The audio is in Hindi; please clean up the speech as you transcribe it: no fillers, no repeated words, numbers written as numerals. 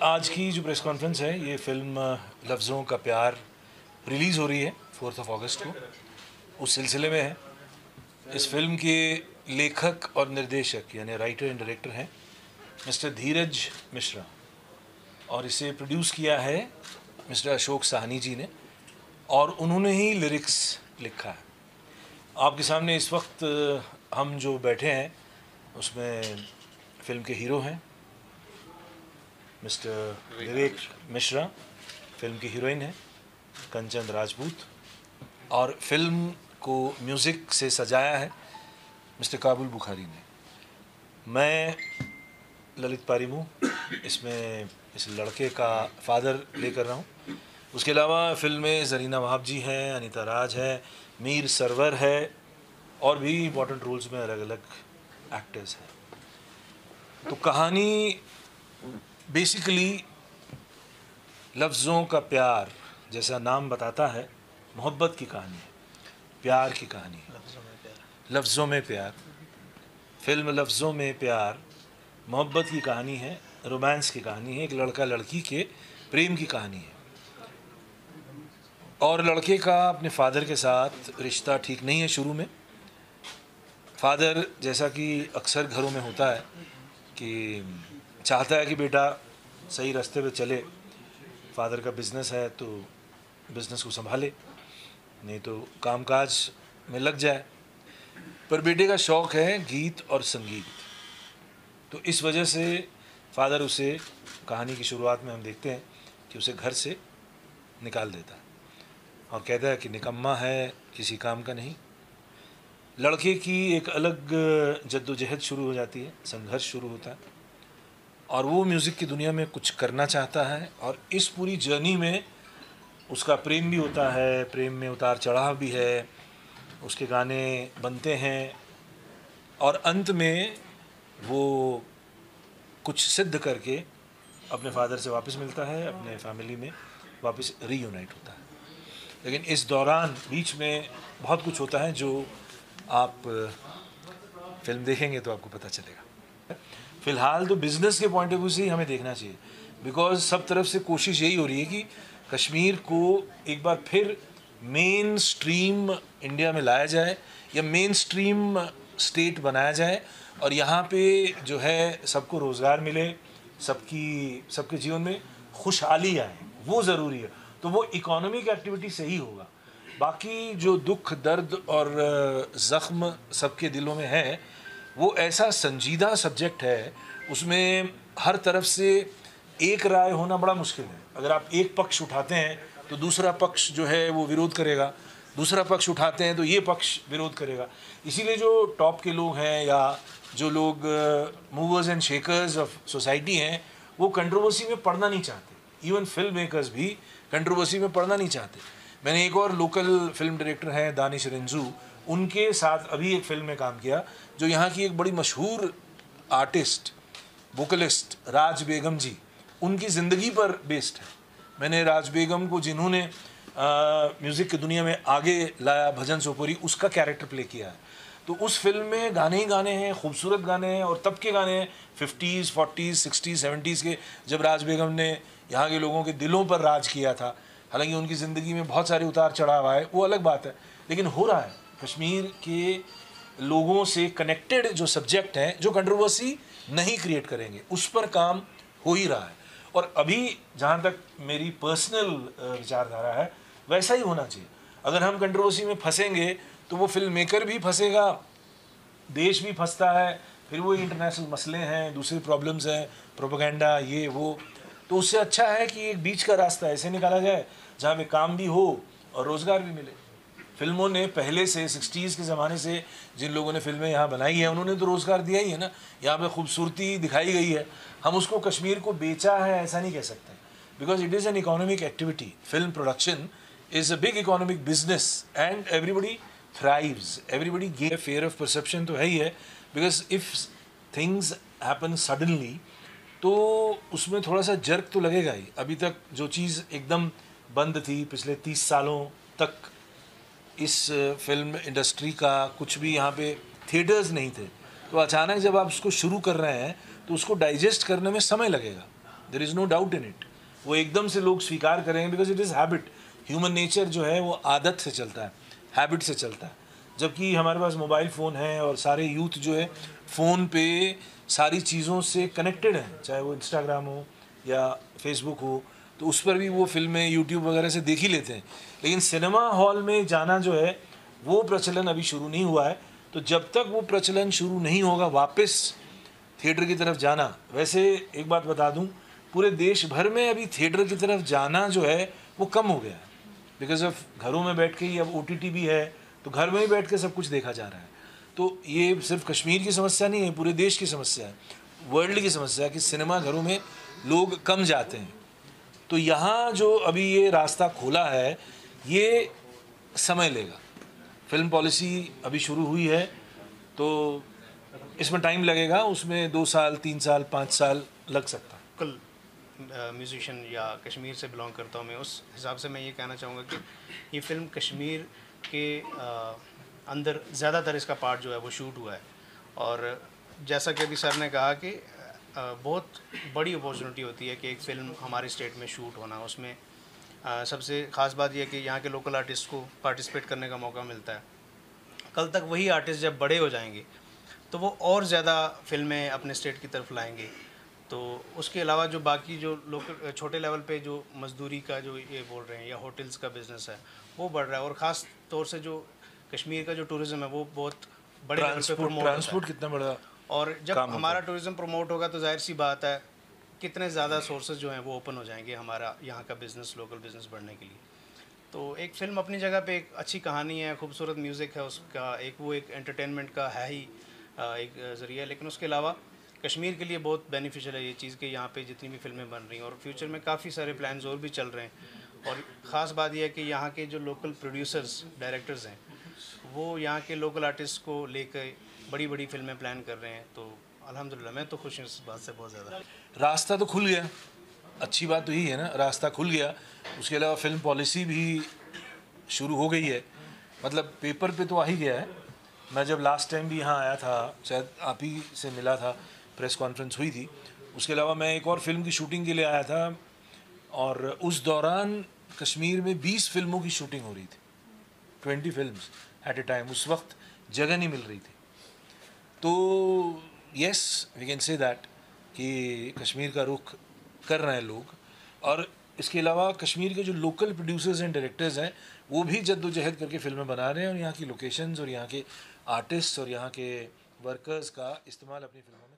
आज की जो प्रेस कॉन्फ्रेंस है ये फिल्म लफ्ज़ों का प्यार रिलीज़ हो रही है 4 अगस्त को, उस सिलसिले में है। इस फिल्म के लेखक और निर्देशक यानी राइटर एंड डायरेक्टर हैं मिस्टर धीरज मिश्रा और इसे प्रोड्यूस किया है मिस्टर अशोक साहनी जी ने और उन्होंने ही लिरिक्स लिखा है। आपके सामने इस वक्त हम जो बैठे हैं उसमें फिल्म के हीरो हैं मिस्टर विवेक मिश्रा, फिल्म की हीरोइन है कंचन राजपूत और फिल्म को म्यूज़िक से सजाया है मिस्टर काबुल बुखारी ने। मैं ललित पारीमू इसमें इस लड़के का फादर प्ले कर रहा हूँ। उसके अलावा फिल्म में जरीना वहाब जी हैं, अनीता राज है, मीर सरवर है और भी इम्पोर्टेंट रोल्स में अलग अलग एक्टर्स हैं। तो कहानी बेसिकली लफ्ज़ों का प्यार जैसा नाम बताता है, मोहब्बत की कहानी है, प्यार की कहानी है। लफ्ज़ों में प्यार, फिल्म लफ्ज़ों में प्यार मोहब्बत की कहानी है, रोमांस की कहानी है, एक लड़का लड़की के प्रेम की कहानी है। और लड़के का अपने फादर के साथ रिश्ता ठीक नहीं है शुरू में। फादर जैसा कि अक्सर घरों में होता है कि चाहता है कि बेटा सही रास्ते पे चले, फादर का बिज़नेस है तो बिज़नेस को संभाले, नहीं तो कामकाज में लग जाए। पर बेटे का शौक़ है गीत और संगीत, तो इस वजह से फादर उसे कहानी की शुरुआत में हम देखते हैं कि उसे घर से निकाल देता है और कहता है कि निकम्मा है, किसी काम का नहीं। लड़के की एक अलग जद्दोजहद शुरू हो जाती है, संघर्ष शुरू होता है और वो म्यूज़िक की दुनिया में कुछ करना चाहता है और इस पूरी जर्नी में उसका प्रेम भी होता है, प्रेम में उतार चढ़ाव भी है, उसके गाने बनते हैं और अंत में वो कुछ सिद्ध करके अपने फादर से वापस मिलता है, अपने फैमिली में वापस रीयूनाइट होता है। लेकिन इस दौरान बीच में बहुत कुछ होता है जो आप फिल्म देखेंगे तो आपको पता चलेगा। फ़िलहाल तो बिज़नेस के पॉइंट ऑफ व्यू से ही हमें देखना चाहिए, बिकॉज़ सब तरफ से कोशिश यही हो रही है कि कश्मीर को एक बार फिर मेन स्ट्रीम इंडिया में लाया जाए या मेन स्ट्रीम स्टेट बनाया जाए और यहाँ पे जो है सबको रोज़गार मिले, सबके जीवन में खुशहाली आए, वो ज़रूरी है। तो वो इकोनॉमिक एक्टिविटी से ही होगा। बाकी जो दुख दर्द और ज़ख्म सबके दिलों में है, वो ऐसा संजीदा सब्जेक्ट है, उसमें हर तरफ से एक राय होना बड़ा मुश्किल है। अगर आप एक पक्ष उठाते हैं तो दूसरा पक्ष जो है वो विरोध करेगा, दूसरा पक्ष उठाते हैं तो ये पक्ष विरोध करेगा। इसीलिए जो टॉप के लोग हैं या जो लोग movers and shakers of society हैं, वो कंट्रोवर्सी में पड़ना नहीं चाहते। इवन फिल्म मेकर्स भी कंट्रोवर्सी में पड़ना नहीं चाहते। मैंने एक और लोकल फिल्म डायरेक्टर हैं दानिश रिंजू, उनके साथ अभी एक फिल्म में काम किया जो यहाँ की एक बड़ी मशहूर आर्टिस्ट वोकलिस्ट राज बेगम जी, उनकी ज़िंदगी पर बेस्ड है। मैंने राज बेगम को जिन्होंने म्यूज़िक की दुनिया में आगे लाया, भजन सोपोरी, उसका कैरेक्टर प्ले किया है। तो उस फिल्म में गाने ही गाने हैं, खूबसूरत गाने हैं और तब के गाने हैं 50s, 40s, 60s, 70s के, जब राज बेगम ने यहाँ के लोगों के दिलों पर राज किया था। हालांकि उनकी ज़िंदगी में बहुत सारे उतार चढ़ाव आए, वो अलग बात है, लेकिन हो रहा है। कश्मीर के लोगों से कनेक्टेड जो सब्जेक्ट हैं, जो कंट्रोवर्सी नहीं क्रिएट करेंगे, उस पर काम हो ही रहा है। और अभी जहाँ तक मेरी पर्सनल विचारधारा है, वैसा ही होना चाहिए। अगर हम कंट्रोवर्सी में फंसेंगे तो वो फिल्म मेकर भी फंसेगा, देश भी फंसता है, फिर वो इंटरनेशनल मसले हैं, दूसरे प्रॉब्लम्स हैं, प्रोपेगेंडा, ये वो। तो उससे अच्छा है कि एक बीच का रास्ता ऐसे निकाला जाए जहाँ पे काम भी हो और रोज़गार भी मिले। फिल्मों ने पहले से 60s के ज़माने से जिन लोगों ने फिल्में यहाँ बनाई हैं, उन्होंने तो रोज़गार दिया ही है ना। यहाँ पे खूबसूरती दिखाई गई है। हम उसको कश्मीर को बेचा है ऐसा नहीं कह सकते, because it is an economic activity. Film production is a big economic business and everybody thrives, everybody gain. Fair of perception तो है ही है, because if things happen suddenly तो उसमें थोड़ा सा जर्क तो लगेगा ही। अभी तक जो चीज़ एकदम बंद थी पिछले 30 सालों तक, इस फिल्म इंडस्ट्री का कुछ भी यहाँ पे थिएटर्स नहीं थे, तो अचानक जब आप उसको शुरू कर रहे हैं तो उसको डाइजेस्ट करने में समय लगेगा। There is no doubt in it, वो एकदम से लोग स्वीकार करेंगे because it is habit. Human nature जो है वो आदत से चलता है, हैबिट से चलता है। जबकि हमारे पास मोबाइल फ़ोन है और सारे यूथ जो है फ़ोन पे सारी चीज़ों से कनेक्टेड हैं, चाहे वो इंस्टाग्राम हो या फेसबुक हो, तो उस पर भी वो फिल्में यूट्यूब वगैरह से देख ही लेते हैं। लेकिन सिनेमा हॉल में जाना जो है वो प्रचलन अभी शुरू नहीं हुआ है। तो जब तक वो प्रचलन शुरू नहीं होगा वापस थिएटर की तरफ जाना, वैसे एक बात बता दूं, पूरे देश भर में अभी थिएटर की तरफ जाना जो है वो कम हो गया है बिकॉज ऑफ घरों में बैठ के ही, अब OTT भी है तो घर में ही बैठ के सब कुछ देखा जा रहा है। तो ये सिर्फ कश्मीर की समस्या नहीं है, पूरे देश की समस्या है, वर्ल्ड की समस्या है कि सिनेमा घरों में लोग कम जाते हैं। तो यहाँ जो अभी ये रास्ता खोला है ये समय लेगा। फिल्म पॉलिसी अभी शुरू हुई है तो इसमें टाइम लगेगा, उसमें 2 साल 3 साल 5 साल लग सकता है। कल म्यूज़िशियन या कश्मीर से बिलोंग करता हूँ मैं, उस हिसाब से मैं ये कहना चाहूँगा कि ये फ़िल्म कश्मीर के अंदर ज़्यादातर इसका पार्ट जो है वो शूट हुआ है। और जैसा कि अभी सर ने कहा कि बहुत बड़ी अपॉर्चुनिटी होती है कि एक फ़िल्म हमारे स्टेट में शूट होना, उसमें सबसे ख़ास बात यह है कि यहाँ के लोकल आर्टिस्ट को पार्टिसिपेट करने का मौका मिलता है। कल तक वही आर्टिस्ट जब बड़े हो जाएंगे तो वो और ज़्यादा फिल्में अपने स्टेट की तरफ लाएंगे। तो उसके अलावा जो बाकी जो लोकल छोटे लेवल पे जो मजदूरी का जो ये बोल रहे हैं या होटल्स का बिज़नेस है वो बढ़ रहा है, और ख़ास तौर से जो कश्मीर का जो टूरिज़्म है वो बहुत बड़े लेवल पे प्रमोट ट्रांसपोर्ट कितना बड़ा, और जब हमारा टूरिज़्म प्रमोट होगा तो जाहिर सी बात है कितने ज़्यादा सोर्सेज जो हैं वो ओपन हो जाएंगे हमारा यहाँ का बिज़नेस, लोकल बिज़नेस बढ़ने के लिए। तो एक फ़िल्म अपनी जगह पे एक अच्छी कहानी है, खूबसूरत म्यूज़िक है उसका, एक वो एक एंटरटेनमेंट का है ही एक ज़रिया, लेकिन उसके अलावा कश्मीर के लिए बहुत बेनिफिशियल है ये चीज़ कि यहाँ पे जितनी भी फिल्में बन रही हैं और फ्यूचर में काफ़ी सारे प्लान्स और भी चल रहे हैं। और ख़ास बात यह है कि यहाँ के जो लोकल प्रोड्यूसर्स डायरेक्टर्स हैं वो यहाँ के लोकल आर्टिस्ट को लेकर बड़ी बड़ी फिल्में प्लान कर रहे हैं। तो अल्हम्दुलिल्लाह मैं तो खुश हूँ इस बात से बहुत ज़्यादा। रास्ता तो खुल गया, अच्छी बात तो यही है ना, रास्ता खुल गया। उसके अलावा फिल्म पॉलिसी भी शुरू हो गई है, मतलब पेपर पे तो आ ही गया है। मैं जब लास्ट टाइम भी यहाँ आया था, शायद आप ही से मिला था, प्रेस कॉन्फ्रेंस हुई थी। उसके अलावा मैं एक और फिल्म की शूटिंग के लिए आया था और उस दौरान कश्मीर में 20 फिल्मों की शूटिंग हो रही थी, 20 फिल्म्स एट ए टाइम। उस वक्त जगह नहीं मिल रही थी। तो yes we can say that कि कश्मीर का रुख कर रहे हैं लोग। और इसके अलावा कश्मीर के जो लोकल प्रोड्यूसर्स एंड डायरेक्टर्स हैं वो भी जद्दोजहद करके फिल्में बना रहे हैं और यहाँ की लोकेशंस और यहाँ के आर्टिस्ट और यहाँ के वर्कर्स का इस्तेमाल अपनी फिल्मों में